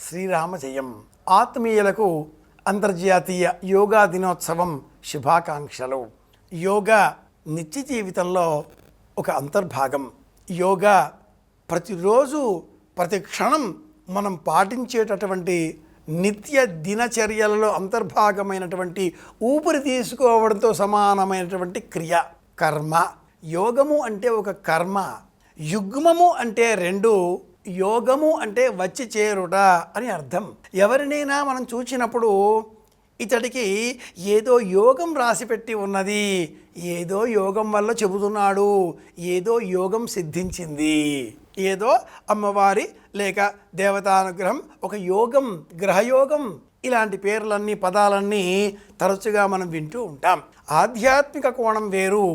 శ్రీరామ జయం. ఆత్మీయులకు అంతర్జాతీయ యోగా దినోత్సవం శుభాకాంక్షలు. యోగా నిత్య జీవితంలో ఒక అంతర్భాగం. యోగా ప్రతిరోజు ప్రతి క్షణం మనం పాటించేటటువంటి నిత్య దినచర్యలలో అంతర్భాగమైనటువంటి ఊపిరి తీసుకోవడంతో సమానమైనటువంటి క్రియ, కర్మ. యోగము అంటే ఒక కర్మ, యుగ్మము అంటే రెండు, యోగము అంటే వచ్చి చేరుట అని అర్థం. ఎవరినైనా మనం చూసినప్పుడు ఇతడికి ఏదో యోగం రాసిపెట్టి ఉన్నది, ఏదో యోగం వల్ల చెబుతున్నాడు, ఏదో యోగం సిద్ధించింది, ఏదో అమ్మవారి లేక దేవతానుగ్రహం, ఒక యోగం, గ్రహయోగం, ఇలాంటి పేర్లన్నీ పదాలన్నీ తరచుగా మనం వింటూ ఉంటాం. ఆధ్యాత్మిక కోణం వేరు,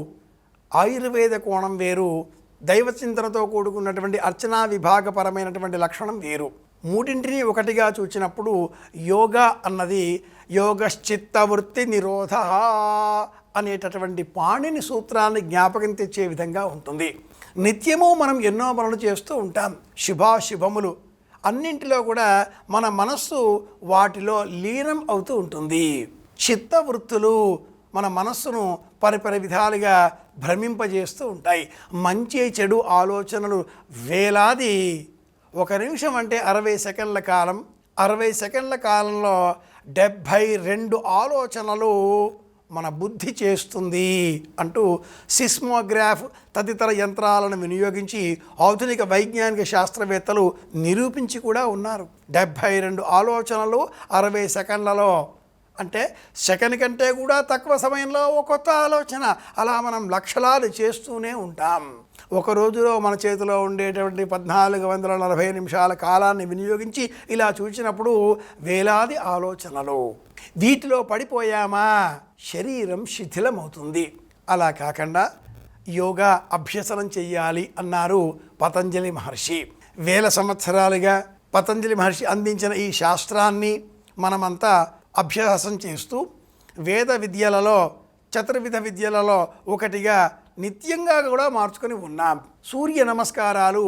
ఆయుర్వేద కోణం వేరు, దైవచింతనతో కూడుకున్నటువంటి అర్చనా విభాగపరమైనటువంటి లక్షణం వేరు. మూడింటిని ఒకటిగా చూచినప్పుడు యోగా అన్నది యోగశ్చిత్తవృత్తి నిరోధ అనేటటువంటి పాణిని సూత్రాన్ని జ్ఞాపకం తెచ్చే విధంగా ఉంటుంది. నిత్యము మనం ఎన్నో పనులు చేస్తూ ఉంటాం, శుభాశుభములు అన్నింటిలో కూడా మన మనస్సు వాటిలో లీనం అవుతూ ఉంటుంది. చిత్తవృత్తులు మన మనస్సును పరిపరి విధాలుగా భ్రమింపజేస్తూ ఉంటాయి. మంచి చెడు ఆలోచనలు వేలాది. ఒక నిమిషం అంటే 60 సెకండ్ల కాలం, 60 సెకండ్ల కాలంలో 72 ఆలోచనలు మన బుద్ధి చేస్తుంది అంటూ సిస్మోగ్రాఫ్ తదితర యంత్రాలను వినియోగించి ఆధునిక వైజ్ఞానిక శాస్త్రవేత్తలు నిరూపించి కూడా ఉన్నారు. 72 ఆలోచనలు 60 సెకండ్లలో, అంటే సెకండ్ కంటే కూడా తక్కువ సమయంలో ఒక కొత్త ఆలోచన. అలా మనం లక్షలాలు చేస్తూనే ఉంటాం. ఒక రోజులో మన చేతిలో ఉండేటువంటి 1440 నిమిషాల కాలాన్ని వినియోగించి ఇలా చూసినప్పుడు వేలాది ఆలోచనలు. వీటిలో పడిపోయామా శరీరం శిథిలమవుతుంది. అలా కాకుండా యోగా అభ్యసనం చెయ్యాలి అన్నారు పతంజలి మహర్షి. వేల సంవత్సరాలుగా పతంజలి మహర్షి అందించిన ఈ శాస్త్రాన్ని మనమంతా అభ్యాసం చేస్తూ వేద విద్యలలో, చతుర్విధ విద్యలలో ఒకటిగా నిత్యంగా కూడా మార్చుకొని ఉన్నాం. సూర్య నమస్కారాలు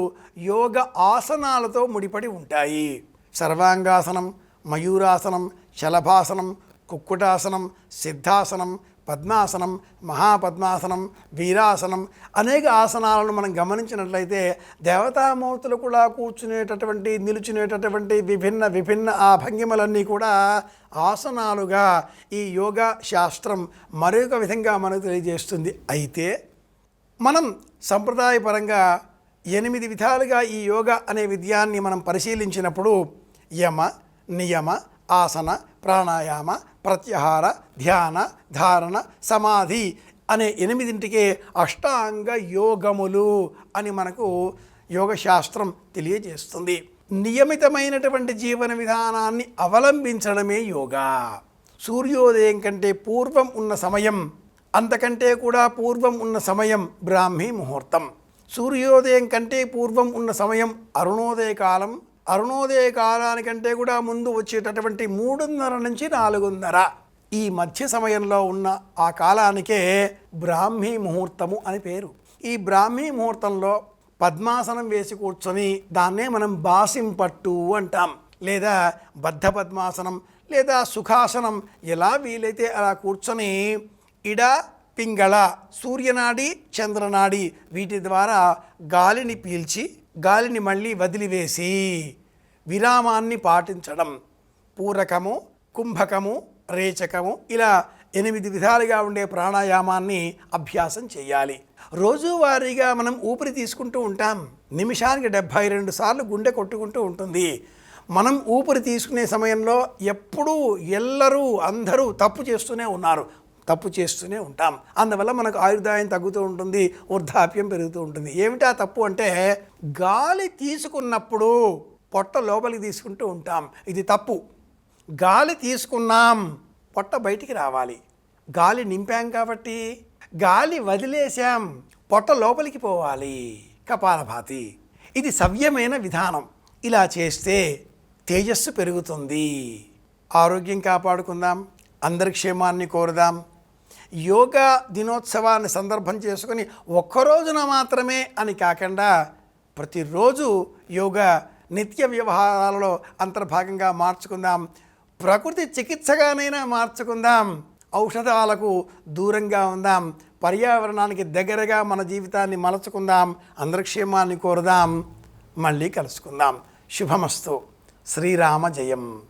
యోగ ఆసనాలతో ముడిపడి ఉంటాయి. సర్వాంగాసనం, మయూరాసనం, శలభాసనం, కుక్కుటాసనం, సిద్ధాసనం, పద్మాసనం, మహాపద్మాసనం, వీరాసనం, అనేక ఆసనాలను మనం గమనించినట్లయితే దేవతామూర్తులు కూడా కూర్చునేటటువంటి, నిలుచునేటటువంటి విభిన్న ఆ భంగిమలన్నీ కూడా ఆసనాలుగా ఈ యోగా శాస్త్రం మరొక విధంగా మనకు తెలియజేస్తుంది. అయితే మనం సంప్రదాయపరంగా 8 విధాలుగా ఈ యోగా అనే విద్యాన్ని మనం పరిశీలించినప్పుడు యమ, నియమ, ఆసన, ప్రాణాయామ, ప్రత్యాహార, ధ్యాన, ధారణ, సమాధి అనే 8ంటికే అష్టాంగ యోగములు అని మనకు యోగశాస్త్రం తెలియజేస్తుంది. నియమితమైనటువంటి జీవన విధానాన్ని అవలంబించడమే యోగా. సూర్యోదయం కంటే పూర్వం ఉన్న సమయం, అంతకంటే కూడా పూర్వం ఉన్న సమయం బ్రాహ్మీ ముహూర్తం. సూర్యోదయం కంటే పూర్వం ఉన్న సమయం అరుణోదయ కాలం. అరుణోదయ కాలానికంటే కూడా ముందు వచ్చేటటువంటి 3:30 నుంచి 4:30 ఈ మధ్య సమయంలో ఉన్న ఆ కాలానికే బ్రాహ్మీ ముహూర్తము అని పేరు. ఈ బ్రాహ్మీ ముహూర్తంలో పద్మాసనం వేసి కూర్చొని దాన్నే మనం బాసింపట్టు అంటాం, లేదా బద్ధ పద్మాసనం, లేదా సుఖాసనం, ఎలా వీలైతే అలా కూర్చొని ఇడ పింగళ, సూర్యనాడి, చంద్రనాడి వీటి ద్వారా గాలిని పీల్చి గాలిని మళ్ళీ వదిలివేసి విరామాన్ని పాటించడం. పూరకము, కుంభకము, రేచకము, ఇలా 8 విధాలుగా ఉండే ప్రాణాయామాన్ని అభ్యాసం చేయాలి. రోజువారీగా మనం ఊపిరి తీసుకుంటూ ఉంటాం. నిమిషానికి 72 సార్లు గుండె కొట్టుకుంటూ ఉంటుంది. మనం ఊపిరి తీసుకునే సమయంలో ఎప్పుడూ ఎల్లరూ అందరూ తప్పు చేస్తూనే ఉన్నారు, తప్పు చేస్తూనే ఉంటాం. అందువల్ల మనకు ఆయుర్దాయం తగ్గుతూ ఉంటుంది, వృద్ధాప్యం పెరుగుతూ ఉంటుంది. ఏమిటా తప్పు అంటే గాలి తీసుకున్నప్పుడు పొట్ట లోపలికి తీసుకుంటూ ఉంటాం, ఇది తప్పు. గాలి తీసుకున్నాం, పొట్ట బయటికి రావాలి. గాలి నింపాం కాబట్టి గాలి వదిలేసాం, పొట్ట లోపలికి పోవాలి, కపాలభాతి. ఇది సవ్యమైన విధానం. ఇలా చేస్తే తేజస్సు పెరుగుతుంది. ఆరోగ్యం కాపాడుకుందాం, అందరి క్షేమాన్ని కోరుదాం. యోగా దినోత్సవాన్ని సందర్భం చేసుకొని ఒక్కరోజున మాత్రమే అని కాకుండా ప్రతిరోజు యోగా నిత్య వ్యవహారాలలో అంతర్భాగంగా మార్చుకుందాం. ప్రకృతి చికిత్సగానైనా మార్చుకుందాం. ఔషధాలకు దూరంగా ఉందాం. పర్యావరణానికి దగ్గరగా మన జీవితాన్ని మలచుకుందాం. అందరి క్షేమాన్ని కోరుదాం. మళ్ళీ కలుసుకుందాం. శుభమస్తు. శ్రీరామ జయం.